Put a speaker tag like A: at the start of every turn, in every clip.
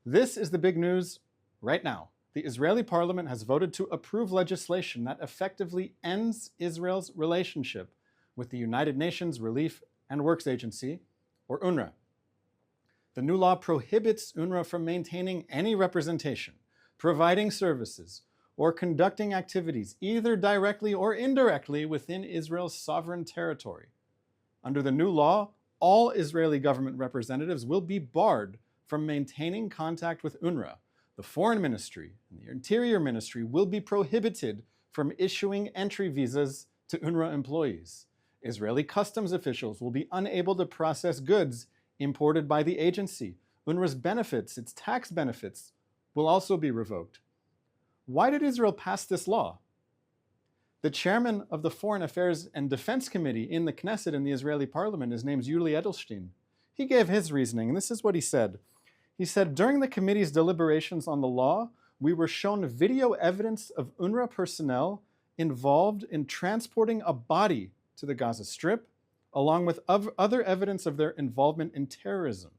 A: This is the big news right now. The Israeli parliament has voted to approve legislation that effectively ends Israel's relationship with the United Nations Relief and Works Agency, or UNRWA. The new law prohibits UNRWA from maintaining any representation, providing services, or conducting activities, either directly or indirectly, within Israel's sovereign territory. Under the new law, all Israeli government representatives will be barred from maintaining contact with UNRWA. The Foreign Ministry and the Interior Ministry will be prohibited from issuing entry visas to UNRWA employees. Israeli customs officials will be unable to process goods imported by the agency. UNRWA's benefits, its tax benefits, will also be revoked. Why did Israel pass this law? The chairman of the Foreign Affairs and Defense Committee in the Knesset in the Israeli parliament is named Yuli Edelstein. He gave his reasoning, and this is what he said. He said, during the committee's deliberations on the law, we were shown video evidence of UNRWA personnel involved in transporting a body to the Gaza Strip, along with other evidence of their involvement in terrorism,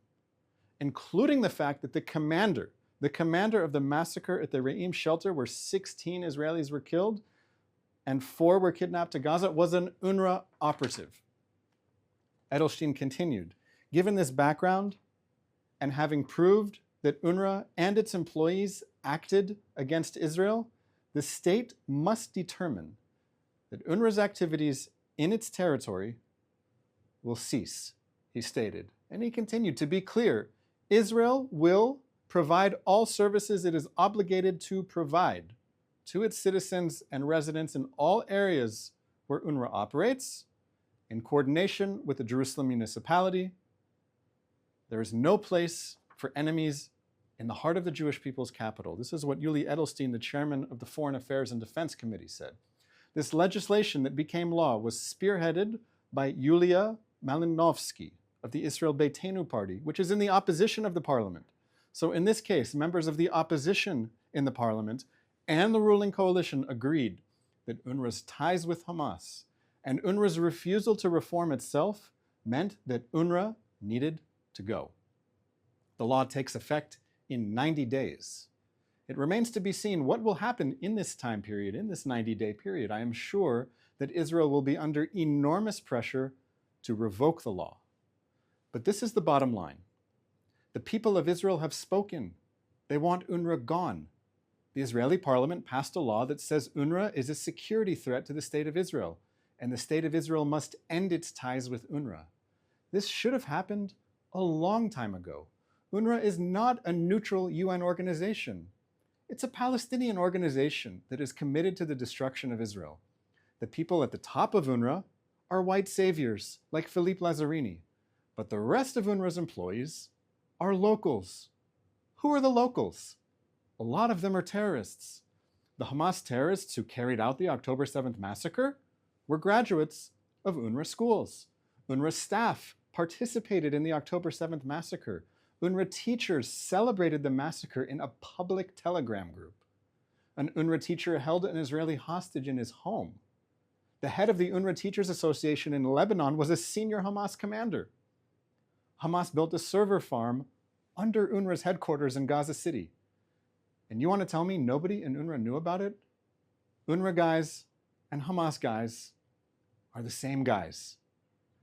A: including the fact that the commander of the massacre at the Re'im shelter, where 16 Israelis were killed and 4 were kidnapped to Gaza, was an UNRWA operative. Edelstein continued, given this background, and having proved that UNRWA and its employees acted against Israel, the state must determine that UNRWA's activities in its territory will cease, he stated. And he continued, to be clear, Israel will provide all services it is obligated to provide to its citizens and residents in all areas where UNRWA operates, in coordination with the Jerusalem municipality. There is no place for enemies in the heart of the Jewish people's capital. This is what Yuli Edelstein, the chairman of the Foreign Affairs and Defense Committee, said. This legislation that became law was spearheaded by Yulia Malinovsky of the Israel Beitenu party, which is in the opposition of the parliament. So in this case, members of the opposition in the parliament and the ruling coalition agreed that UNRWA's ties with Hamas and UNRWA's refusal to reform itself meant that UNRWA needed to go. The law takes effect in 90 days. It remains to be seen what will happen in this time period, in this 90-day period. I am sure that Israel will be under enormous pressure to revoke the law. But this is the bottom line. The people of Israel have spoken. They want UNRWA gone. The Israeli parliament passed a law that says UNRWA is a security threat to the state of Israel, and the state of Israel must end its ties with UNRWA. This should have happened a long time ago. UNRWA is not a neutral UN organization. It's a Palestinian organization that is committed to the destruction of Israel. The people at the top of UNRWA are white saviors like Philippe Lazzarini, but the rest of UNRWA's employees are locals. Who are the locals? A lot of them are terrorists. The Hamas terrorists who carried out the October 7th massacre were graduates of UNRWA schools. UNRWA staff participated in the October 7th massacre. UNRWA teachers celebrated the massacre in a public Telegram group. An UNRWA teacher held an Israeli hostage in his home. The head of the UNRWA Teachers Association in Lebanon was a senior Hamas commander. Hamas built a server farm under UNRWA's headquarters in Gaza City. And you want to tell me nobody in UNRWA knew about it? UNRWA guys and Hamas guys are the same guys.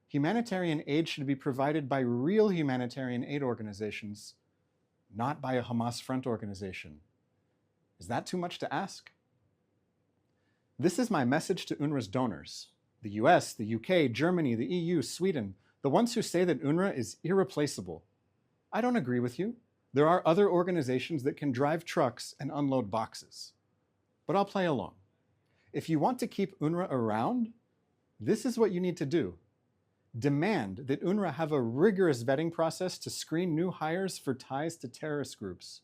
A: Humanitarian aid should be provided by real humanitarian aid organizations, not by a Hamas front organization. Is that too much to ask? This is my message to UNRWA's donors, the US, the UK, Germany, the EU, Sweden, the ones who say that UNRWA is irreplaceable. I don't agree with you. There are other organizations that can drive trucks and unload boxes. But I'll play along. If you want to keep UNRWA around, this is what you need to do. Demand that UNRWA have a rigorous vetting process to screen new hires for ties to terrorist groups.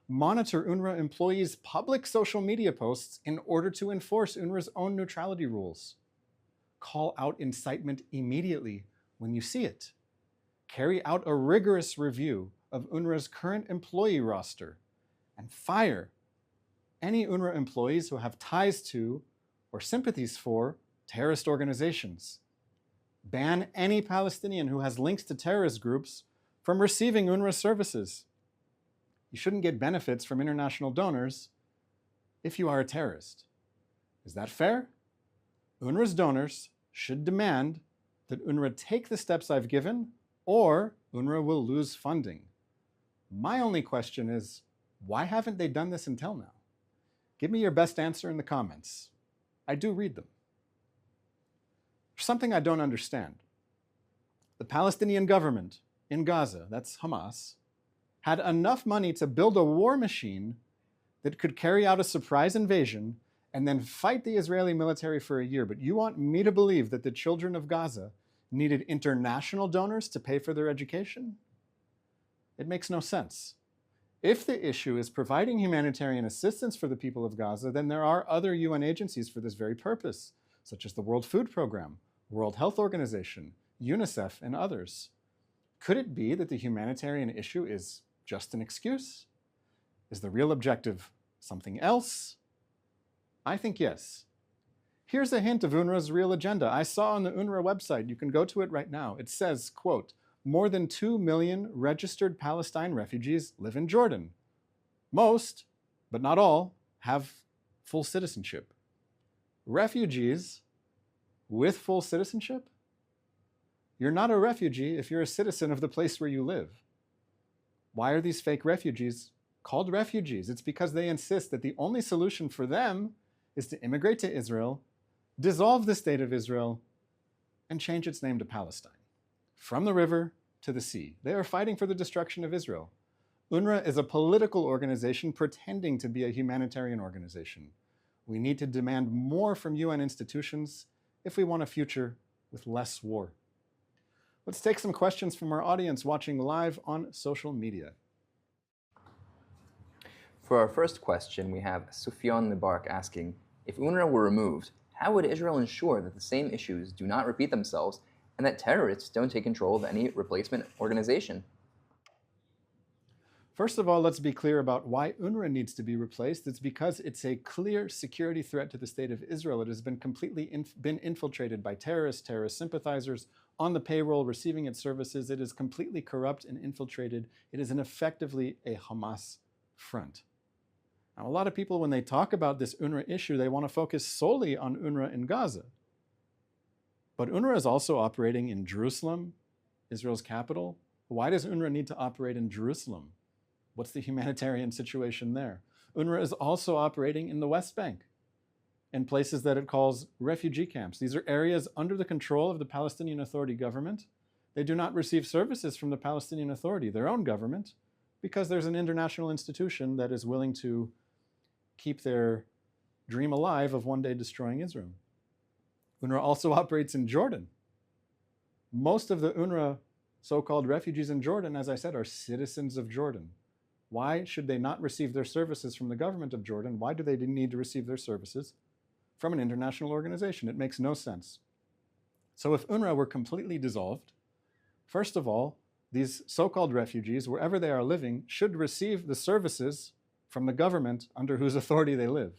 A: Monitor UNRWA employees' public social media posts in order to enforce UNRWA's own neutrality rules. Call out incitement immediately when you see it. Carry out a rigorous review of UNRWA's current employee roster and fire any UNRWA employees who have ties to or sympathies for terrorist organizations. Ban any Palestinian who has links to terrorist groups from receiving UNRWA services. you shouldn't get benefits from international donors if you are a terrorist. Is that fair? UNRWA's donors should demand that UNRWA take the steps I've given, or UNRWA will lose funding. My only question is, why haven't they done this until now? Give me your best answer in the comments. I do read them. There's something I don't understand. The Palestinian government in Gaza, that's Hamas, had enough money to build a war machine that could carry out a surprise invasion and then fight the Israeli military for a year. But you want me to believe that the children of Gaza needed international donors to pay for their education? It makes no sense. If the issue is providing humanitarian assistance for the people of Gaza, then there are other UN agencies for this very purpose, such as the World Food Program, World Health Organization, UNICEF, and others. Could it be that the humanitarian issue is just an excuse? Is the real objective something else? I think yes. Here's a hint of UNRWA's real agenda. I saw on the UNRWA website, you can go to it right now. It says, quote, more than 2 million registered Palestine refugees live in Jordan. Most, but not all, have full citizenship. Refugees with full citizenship? You're not a refugee if you're a citizen of the place where you live. Why are these fake refugees called refugees? It's because they insist that the only solution for them is to immigrate to Israel, dissolve the state of Israel, and change its name to Palestine. From the river to the sea. They are fighting for the destruction of Israel. UNRWA is a political organization pretending to be a humanitarian organization. We need to demand more from UN institutions if we want a future with less war. Let's take some questions from our audience watching live on social media.
B: For our first question, we have Sufyan Mubarak asking, if UNRWA were removed, how would Israel ensure that the same issues do not repeat themselves and that terrorists don't take control of any replacement organization?
A: First of all, let's be clear about why UNRWA needs to be replaced. It's because it's a clear security threat to the state of Israel. It has been completely been infiltrated by terrorist sympathizers on the payroll, receiving its services. It is completely corrupt and infiltrated. It is effectively a Hamas front. Now, a lot of people, when they talk about this UNRWA issue, they want to focus solely on UNRWA in Gaza. But UNRWA is also operating in Jerusalem, Israel's capital. Why does UNRWA need to operate in Jerusalem? What's the humanitarian situation there? UNRWA is also operating in the West Bank, in places that it calls refugee camps. These are areas under the control of the Palestinian Authority government. They do not receive services from the Palestinian Authority, their own government, because there's an international institution that is willing to keep their dream alive of one day destroying Israel. UNRWA also operates in Jordan. Most of the UNRWA so-called refugees in Jordan, as I said, are citizens of Jordan. Why should they not receive their services from the government of Jordan? Why do they need to receive their services from an international organization? It makes no sense. So if UNRWA were completely dissolved, first of all, these so-called refugees, wherever they are living, should receive the services from the government under whose authority they live.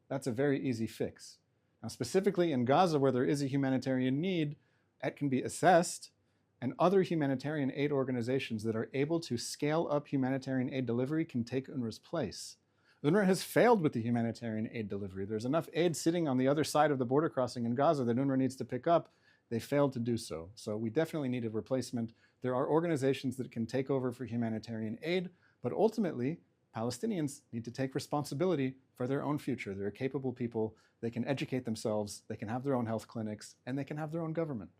A: That's a very easy fix. Now, specifically in Gaza, where there is a humanitarian need, it can be assessed, and other humanitarian aid organizations that are able to scale up humanitarian aid delivery can take UNRWA's place. UNRWA has failed with the humanitarian aid delivery. There's enough aid sitting on the other side of the border crossing in Gaza that UNRWA needs to pick up. They failed to do so. So we definitely need a replacement. There are organizations that can take over for humanitarian aid, but ultimately, Palestinians need to take responsibility for their own future. They're capable people. They can educate themselves. They can have their own health clinics, and they can have their own government.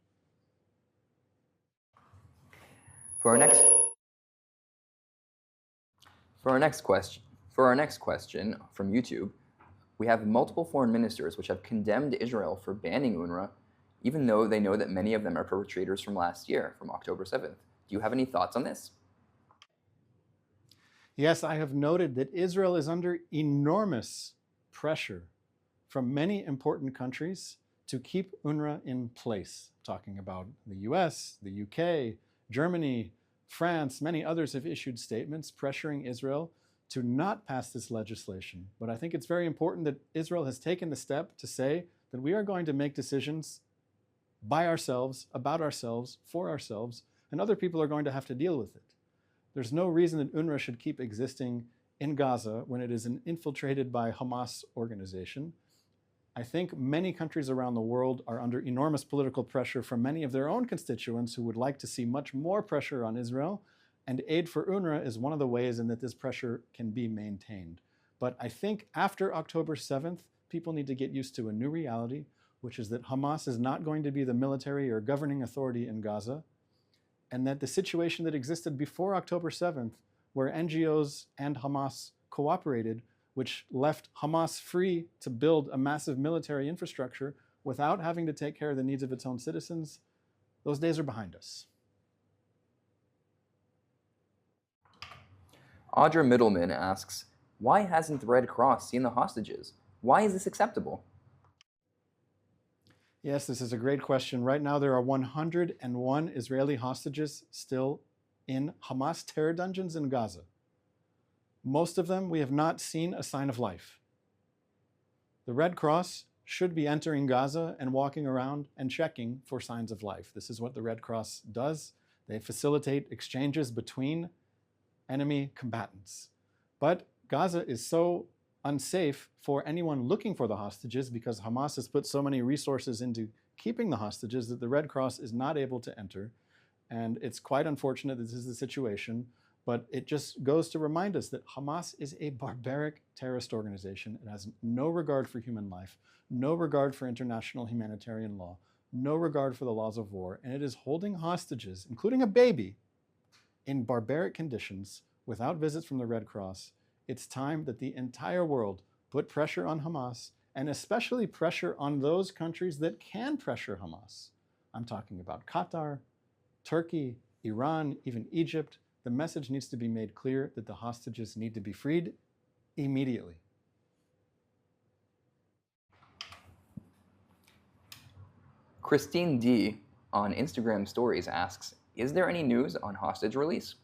B: For our next question from YouTube, we have multiple foreign ministers which have condemned Israel for banning UNRWA, even though they know that many of them are perpetrators from last year, from October 7th. Do you have any thoughts on this?
A: Yes, I have noted that Israel is under enormous pressure from many important countries to keep UNRWA in place. Talking about the US, the UK, Germany, France, many others have issued statements pressuring Israel to not pass this legislation. But I think it's very important that Israel has taken the step to say that we are going to make decisions by ourselves, about ourselves, for ourselves, and other people are going to have to deal with it. There's no reason that UNRWA should keep existing in Gaza when it is infiltrated by Hamas organization. I think many countries around the world are under enormous political pressure from many of their own constituents who would like to see much more pressure on Israel, and aid for UNRWA is one of the ways in that this pressure can be maintained. But I think after October 7th, people need to get used to a new reality, which is that Hamas is not going to be the military or governing authority in Gaza, and that the situation that existed before October 7th, where NGOs and Hamas cooperated, which left Hamas free to build a massive military infrastructure without having to take care of the needs of its own citizens, those days are behind us.
B: Audra Middleman asks, why hasn't the Red Cross seen the hostages? Why is this acceptable?
A: Yes, this is a great question. Right now, there are 101 Israeli hostages still in Hamas terror dungeons in Gaza. Most of them, we have not seen a sign of life. The Red Cross should be entering Gaza and walking around and checking for signs of life. This is what the Red Cross does. They facilitate exchanges between enemy combatants. But Gaza is so unsafe for anyone looking for the hostages because Hamas has put so many resources into keeping the hostages that the Red Cross is not able to enter. And it's quite unfortunate that this is the situation, but it just goes to remind us that Hamas is a barbaric terrorist organization. It has no regard for human life, no regard for international humanitarian law, no regard for the laws of war, and it is holding hostages, including a baby, in barbaric conditions without visits from the Red Cross. It's time that the entire world put pressure on Hamas, and especially pressure on those countries that can pressure Hamas. I'm talking about Qatar, Turkey, Iran, even Egypt. The message needs to be made clear that the hostages need to be freed immediately.
B: Christine D. on Instagram Stories asks, is there any news on hostage release?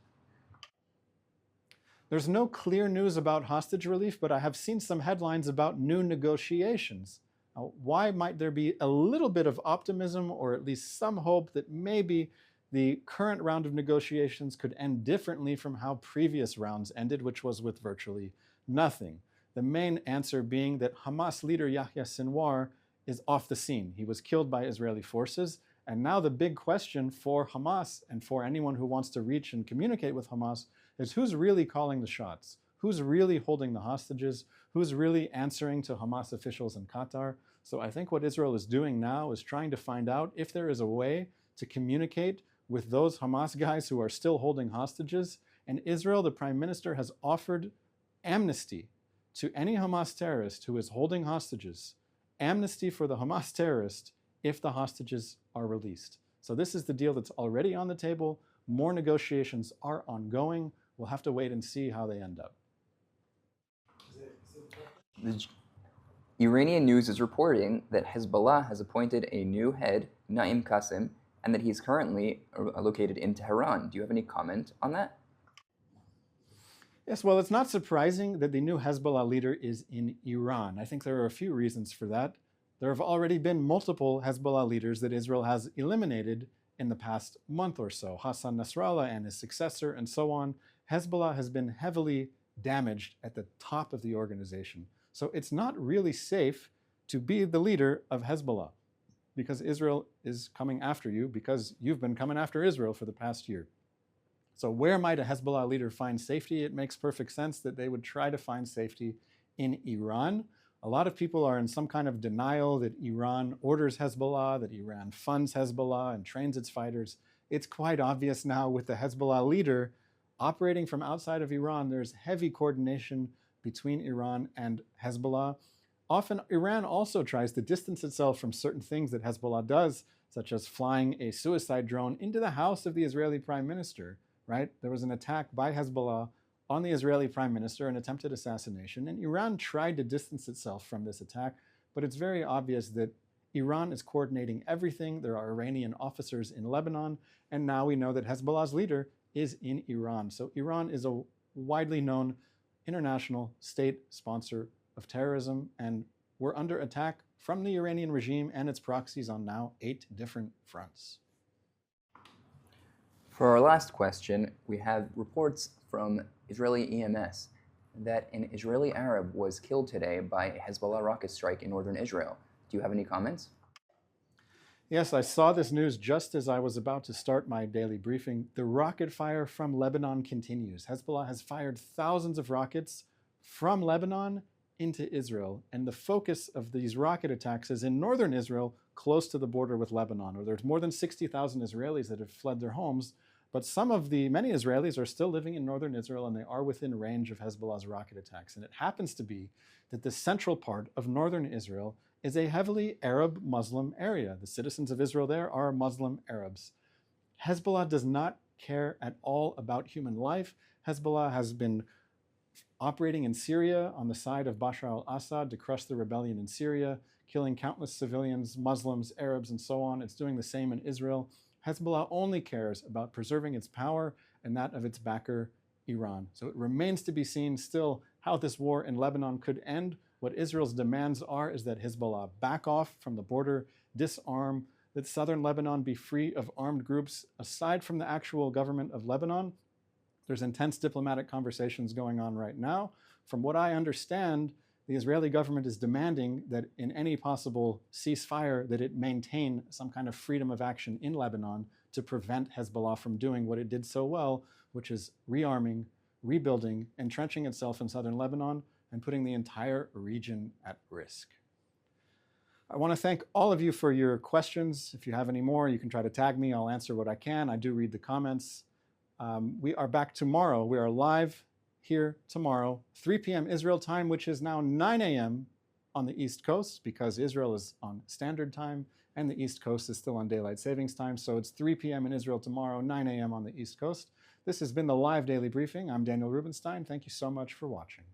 A: There's no clear news about hostage relief, but I have seen some headlines about new negotiations. Now, why might there be a little bit of optimism or at least some hope that maybe the current round of negotiations could end differently from how previous rounds ended, which was with virtually nothing? The main answer being that Hamas leader Yahya Sinwar is off the scene. He was killed by Israeli forces. And now the big question for Hamas and for anyone who wants to reach and communicate with Hamas is who's really calling the shots? Who's really holding the hostages? Who's really answering to Hamas officials in Qatar? So I think what Israel is doing now is trying to find out if there is a way to communicate with those Hamas guys who are still holding hostages. And Israel, the prime minister, has offered amnesty to any Hamas terrorist who is holding hostages, amnesty for the Hamas terrorist if the hostages are released. So this is the deal that's already on the table. More negotiations are ongoing. We'll have to wait and see how they end up.
B: The Iranian news is reporting that Hezbollah has appointed a new head, Naim Qassem, and that he's currently located in Tehran. Do you have any comment on that?
A: Yes, well, it's not surprising that the new Hezbollah leader is in Iran. I think there are a few reasons for that. There have already been multiple Hezbollah leaders that Israel has eliminated in the past month or so. Hassan Nasrallah and his successor and so on. Hezbollah has been heavily damaged at the top of the organization. So it's not really safe to be the leader of Hezbollah because Israel is coming after you because you've been coming after Israel for the past year. So where might a Hezbollah leader find safety? It makes perfect sense that they would try to find safety in Iran. A lot of people are in some kind of denial that Iran orders Hezbollah, that Iran funds Hezbollah and trains its fighters. It's quite obvious now with the Hezbollah leader operating from outside of Iran. There's heavy coordination between Iran and Hezbollah. Often Iran also tries to distance itself from certain things that Hezbollah does, such as flying a suicide drone into the house of the Israeli prime minister, right? There was an attack by Hezbollah on the Israeli prime minister, an attempted assassination, and Iran tried to distance itself from this attack, but it's very obvious that Iran is coordinating everything. There are Iranian officers in Lebanon, and now we know that Hezbollah's leader is in Iran. So Iran is a widely known international state sponsor of terrorism, and we're under attack from the Iranian regime and its proxies on now 8 different fronts.
B: For our last question, we have reports from Israeli EMS that an Israeli Arab was killed today by a Hezbollah rocket strike in northern Israel. Do you have any comments?
A: Yes, I saw this news just as I was about to start my daily briefing. The rocket fire from Lebanon continues. Hezbollah has fired thousands of rockets from Lebanon into Israel, and the focus of these rocket attacks is in northern Israel, close to the border with Lebanon, where there's more than 60,000 Israelis that have fled their homes, but many Israelis are still living in northern Israel, and they are within range of Hezbollah's rocket attacks. And it happens to be that the central part of northern Israel is a heavily Arab Muslim area. The citizens of Israel there are Muslim Arabs. Hezbollah does not care at all about human life. Hezbollah has been operating in Syria on the side of Bashar al-Assad to crush the rebellion in Syria, killing countless civilians, Muslims, Arabs, and so on. It's doing the same in Israel. Hezbollah only cares about preserving its power and that of its backer, Iran. So it remains to be seen still how this war in Lebanon could end. What Israel's demands are is that Hezbollah back off from the border, disarm, that southern Lebanon be free of armed groups. Aside from the actual government of Lebanon, there's intense diplomatic conversations going on right now. From what I understand, the Israeli government is demanding that in any possible ceasefire, that it maintain some kind of freedom of action in Lebanon to prevent Hezbollah from doing what it did so well, which is rearming, rebuilding, entrenching itself in southern Lebanon, and putting the entire region at risk. I want to thank all of you for your questions. If you have any more, you can try to tag me. I'll answer what I can. I do read the comments. We are back tomorrow. We are live here tomorrow, 3 p.m. Israel time, which is now 9 a.m. on the East Coast, because Israel is on Standard Time and the East Coast is still on Daylight Savings Time. So it's 3 p.m. in Israel tomorrow, 9 a.m. on the East Coast. This has been the live daily briefing. I'm Daniel Rubenstein. Thank you so much for watching.